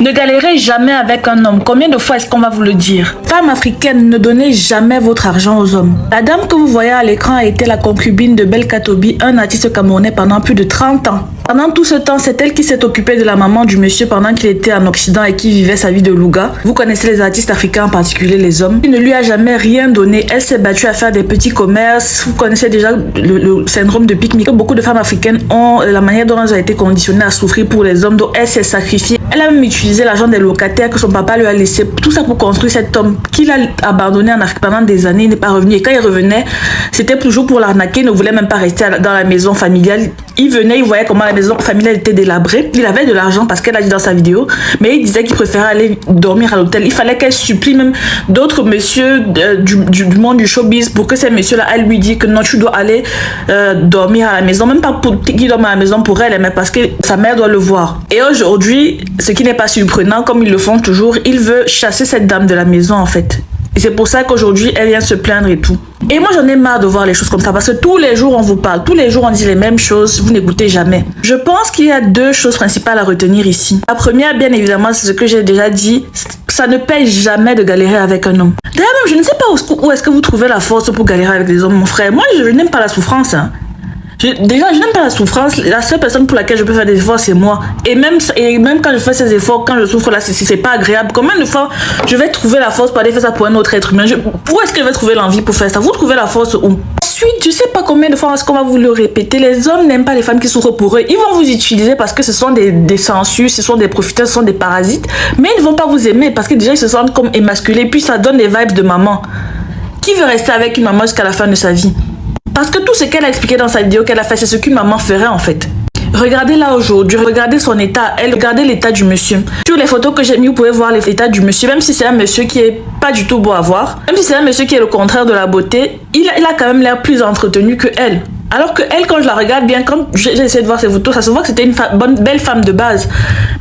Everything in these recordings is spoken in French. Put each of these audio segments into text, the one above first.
Ne galérez jamais avec un homme. Combien de fois est-ce qu'on va vous le dire? Femme africaine, ne donnez jamais votre argent aux hommes. La dame que vous voyez à l'écran a été la concubine de Belkatobi, un artiste camerounais pendant plus de 30 ans. Pendant tout ce temps, c'est elle qui s'est occupée de la maman du monsieur pendant qu'il était en Occident et qui vivait sa vie de louga. Vous connaissez les artistes africains, en particulier les hommes. Il ne lui a jamais rien donné. Elle s'est battue à faire des petits commerces. Vous connaissez déjà le syndrome de pique-nique. Beaucoup de femmes africaines ont la manière dont elles ont été conditionnées à souffrir pour les hommes. Donc elle s'est sacrifiée. Elle a même utilisé l'argent des locataires que son papa lui a laissé. Tout ça pour construire cet homme qu'il a abandonné en Afrique pendant des années. Il n'est pas revenu. Et quand il revenait, c'était toujours pour l'arnaquer. Il ne voulait même pas rester dans la maison familiale. Il venait, il voyait comment la maison familiale était délabrée. Il avait de l'argent parce qu'elle a dit dans sa vidéo. Mais il disait qu'il préférait aller dormir à l'hôtel. Il fallait qu'elle supplie même d'autres messieurs du monde du showbiz pour que ces messieurs-là, elle lui dit que non, tu dois aller dormir à la maison. Même pas pour qu'il dorme à la maison pour elle, mais parce que sa mère doit le voir. Et aujourd'hui, ce qui n'est pas surprenant, comme ils le font toujours, il veut chasser cette dame de la maison en fait. Et c'est pour ça qu'aujourd'hui, elle vient se plaindre et tout. Et moi, j'en ai marre de voir les choses comme ça parce que tous les jours, on vous parle. Tous les jours, on dit les mêmes choses. Vous n'écoutez jamais. Je pense qu'il y a deux choses principales à retenir ici. La première, bien évidemment, c'est ce que j'ai déjà dit. Ça ne paye jamais de galérer avec un homme. D'ailleurs, même, je ne sais pas où est-ce que vous trouvez la force pour galérer avec des hommes, mon frère. Moi, je n'aime pas la souffrance. Hein. Déjà, je n'aime pas la souffrance. La seule personne pour laquelle je peux faire des efforts, c'est moi. Et même quand je fais ces efforts, quand je souffre là, c'est pas agréable. Combien de fois je vais trouver la force pour aller faire ça pour un autre être humain? Où est-ce que je vais trouver l'envie pour faire ça? Vous trouvez la force où? Ensuite, je sais pas combien de fois est-ce qu'on va vous le répéter. Les hommes n'aiment pas les femmes qui souffrent pour eux. Ils vont vous utiliser parce que ce sont des sensus, ce sont des profiteurs, ce sont des parasites. Mais ils ne vont pas vous aimer parce que déjà, ils se sentent comme émasculés. Puis ça donne des vibes de maman. Qui veut rester avec une maman jusqu'à la fin de sa vie? Parce que tout ce qu'elle a expliqué dans sa vidéo qu'elle a fait, c'est ce qu'une maman ferait en fait. Regardez là aujourd'hui, regardez son état, regardez l'état du monsieur. Sur les photos que j'ai mis, vous pouvez voir l'état du monsieur, même si c'est un monsieur qui est pas du tout beau à voir, même si c'est un monsieur qui est le contraire de la beauté, il a quand même l'air plus entretenu que elle. Alors que elle, quand je la regarde bien, quand j'ai essayé de voir ses photos, ça se voit que c'était une belle femme de base.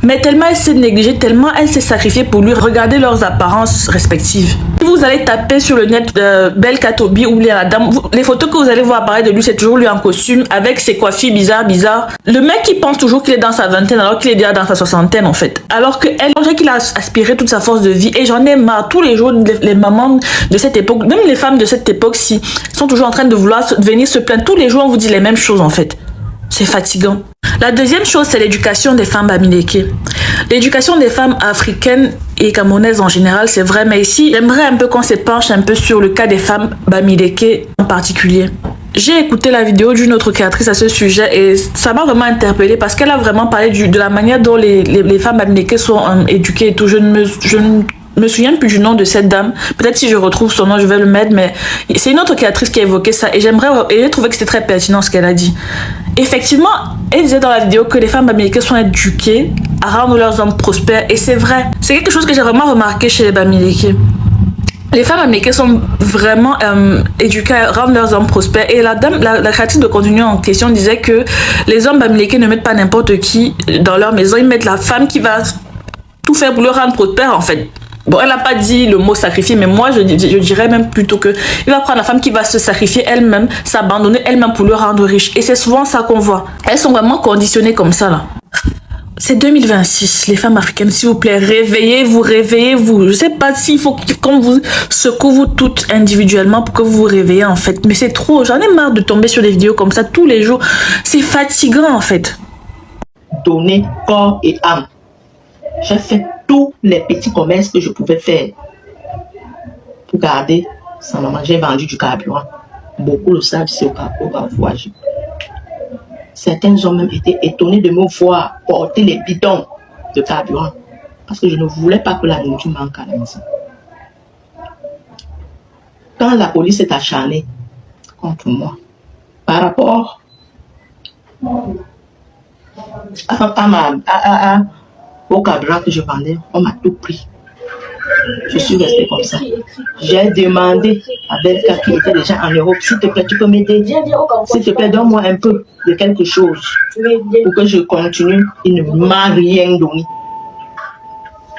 Mais tellement elle s'est négligée, tellement elle s'est sacrifiée pour lui. Regardez leurs apparences respectives. Si vous allez taper sur le net Belkatobi ou la dame, les photos que vous allez voir apparaître de lui, c'est toujours lui en costume, avec ses coiffures bizarres. Le mec, il pense toujours qu'il est dans sa vingtaine, alors qu'il est déjà dans sa soixantaine, en fait. Alors que elle, on dirait qu'il a aspiré toute sa force de vie. Et j'en ai marre. Tous les jours, les mamans de cette époque, même les femmes de cette époque-ci, sont toujours en train de vouloir venir se plaindre. Tous les jours, on vous dit les mêmes choses, en fait. C'est fatigant. La deuxième chose, c'est l'éducation des femmes bamileke. L'éducation des femmes africaines et camerounaises en général, c'est vrai, mais ici, j'aimerais un peu qu'on se penche un peu sur le cas des femmes bamileke en particulier. J'ai écouté la vidéo d'une autre créatrice à ce sujet et ça m'a vraiment interpellée parce qu'elle a vraiment parlé de la manière dont les femmes bamileke sont éduquées et tout. Je ne me souviens plus du nom de cette dame. Peut-être si je retrouve son nom, je vais le mettre, mais c'est une autre créatrice qui a évoqué ça et j'ai trouvé que c'était très pertinent ce qu'elle a dit. Effectivement, elle disait dans la vidéo que les femmes bamileke sont éduquées à rendre leurs hommes prospères et c'est vrai. C'est quelque chose que j'ai vraiment remarqué chez les bamileke. Les femmes bamileke sont vraiment éduquées à rendre leurs hommes prospères et la créatrice de contenu en question disait que les hommes bamileke ne mettent pas n'importe qui dans leur maison, ils mettent la femme qui va tout faire pour le rendre prospère en fait. Bon, elle n'a pas dit le mot sacrifier, mais moi je dirais même plutôt que il va prendre la femme qui va se sacrifier elle-même, s'abandonner elle-même pour le rendre riche. Et c'est souvent ça qu'on voit. Elles sont vraiment conditionnées comme ça là. C'est 2026, les femmes africaines, s'il vous plaît, réveillez-vous. Je sais pas s'il faut qu'on vous secoue vous toutes individuellement pour que vous vous réveillez en fait. Mais c'est trop, j'en ai marre de tomber sur des vidéos comme ça tous les jours. C'est fatigant en fait. Donner corps et âme. J'ai fait tous les petits commerces que je pouvais faire pour garder sa maman. J'ai vendu du carburant. Beaucoup le savent, c'est au voyage. Certains ont même été étonnés de me voir porter les bidons de carburant parce que je ne voulais pas que la nourriture manque à la maison. Quand la police est acharnée contre moi par rapport au carburant que je vendais, on m'a tout pris. Je suis restée comme ça. J'ai demandé à Belka qui était déjà en Europe, s'il te plaît, tu peux m'aider. S'il te plaît, donne-moi un peu de quelque chose pour que je continue. Il ne m'a rien donné.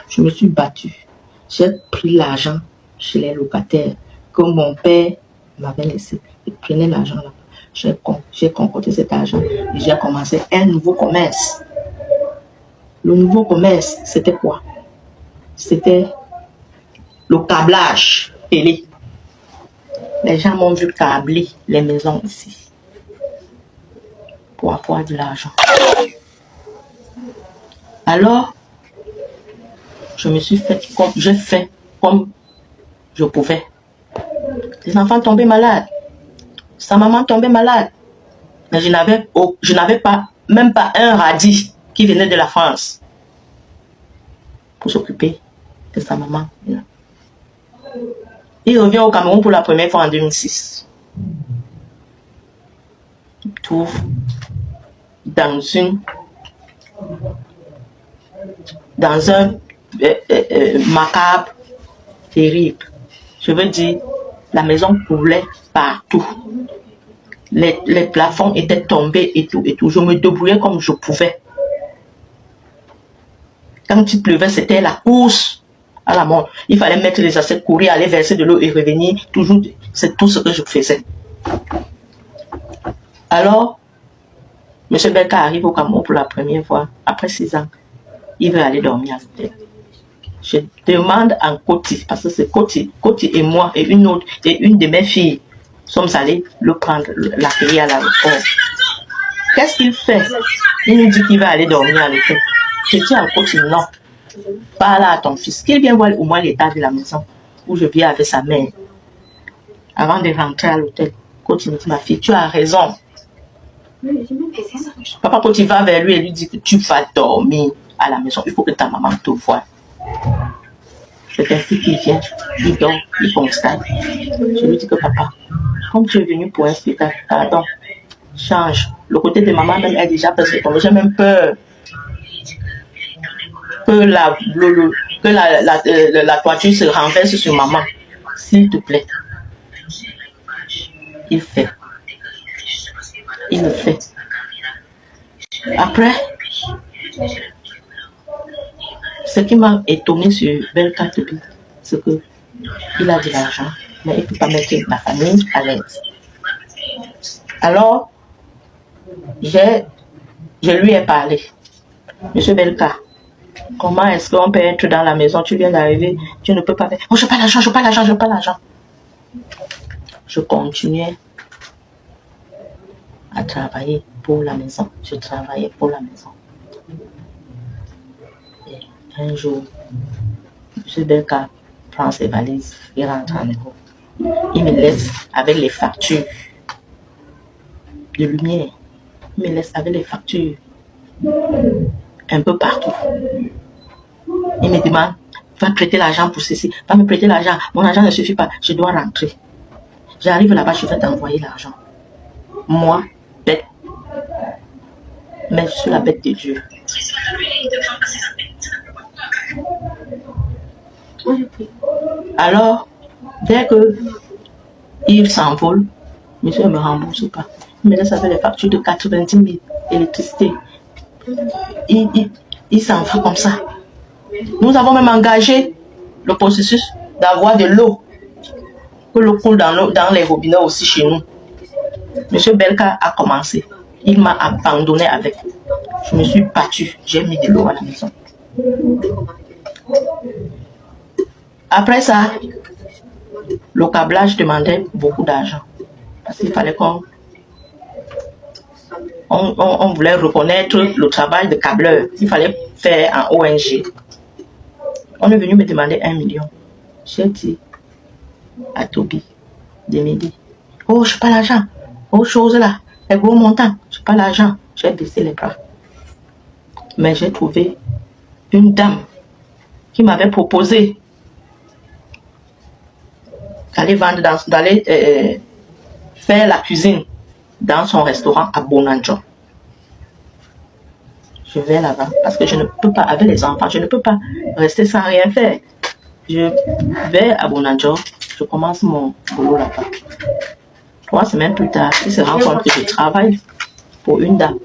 Je me suis battue. J'ai pris l'argent chez les locataires que mon père m'avait laissé. Il prenait l'argent là. J'ai concocté cet argent et j'ai commencé un nouveau commerce. Le nouveau commerce, c'était quoi? C'était le câblage télé. Les gens m'ont vu câbler les maisons ici pour avoir de l'argent. Alors, je me suis fait comme j'ai fait comme je pouvais. Les enfants tombaient malades. Sa maman tombait malade. Mais je n'avais pas, même pas un radis qui venait de la France pour s'occuper de sa maman. Il revient au Cameroun pour la première fois en 2006. Il trouve dans un macabre terrible. Je veux dire, la maison coulait partout. Les plafonds étaient tombés et tout et tout. Je me débrouillais comme je pouvais. Quand il pleuvait, c'était la course à la mort. Il fallait mettre les assiettes, courir, aller verser de l'eau et revenir. Toujours, c'est tout ce que je faisais. Alors, M. Belka arrive au Cameroun pour la première fois, après 6 ans. Il veut aller dormir à l'hôtel. Je demande en Koti, parce que c'est Koti et moi et une autre, et une de mes filles, sommes allés le prendre, l'accueillir à l'aéroport. Qu'est-ce qu'il fait? Il nous dit qu'il va aller dormir à l'hôtel. Je dis en Koti, non. Parle à ton fils, qu'il vienne voir au moins l'état de la maison où je vis avec sa mère. Avant de rentrer à l'hôtel, Koti me dit, ma fille, tu as raison. Papa Koti va vers lui et lui dit que tu vas dormir à la maison. Il faut que ta maman te voie. C'est ainsi qu'il vient, il dort, il constate. Je lui dis que papa, comme tu es venu pour un spectacle, pardon, change. Le côté de maman même est déjà presque tombé. J'ai même peur que la toiture se renverse sur maman. S'il te plaît. Il fait. Il le fait. Après, ce qui m'a étonné sur Belka, c'est qu'il a de l'argent, mais il ne peut pas mettre ma famille à l'aise. Alors, je lui ai parlé. Monsieur Belka, comment est-ce qu'on peut être dans la maison? Tu viens d'arriver, tu ne peux pas faire. Oh, je n'ai pas l'argent, je n'ai pas l'argent, je n'ai pas l'argent. Je continuais à travailler pour la maison. Je travaillais pour la maison. Et un jour, M. Belka prend ses valises, il rentre en Europe. Il me laisse avec les factures de lumière. Il me laisse avec les factures un peu partout. Il me demande, va prêter l'argent pour ceci, va me prêter l'argent. Mon argent ne suffit pas, je dois rentrer. J'arrive là-bas, je vais t'envoyer l'argent. Moi, bête. Mais je suis la bête de Dieu. Alors, dès que il s'envole, monsieur ne me rembourse pas. Il me laisse avec les factures de 90 000 électricité. Il s'en va comme ça. Nous avons même engagé le processus d'avoir de l'eau. Que l'eau coule dans les robinets aussi chez nous. Monsieur Belka a commencé. Il m'a abandonné avec. Je me suis battue. J'ai mis de l'eau à la maison. Après ça, le câblage demandait beaucoup d'argent. Parce qu'il fallait qu'on voulait reconnaître le travail de câbleur. Il fallait faire un ONG. On est venu me demander 1 million. J'ai dit à Toby de m'aider. Oh, je n'ai pas l'argent. Autre chose là, les gros montants, je n'ai pas l'argent. J'ai baissé les bras. Mais j'ai trouvé une dame qui m'avait proposé d'aller vendre, d'aller faire la cuisine dans son restaurant à Bonanjo. Je vais là-bas parce que je ne peux pas, avec les enfants, je ne peux pas rester sans rien faire. Je vais à Bonanjo, je commence mon boulot là-bas. 3 semaines plus tard, il se rend compte que je travaille pour une dame.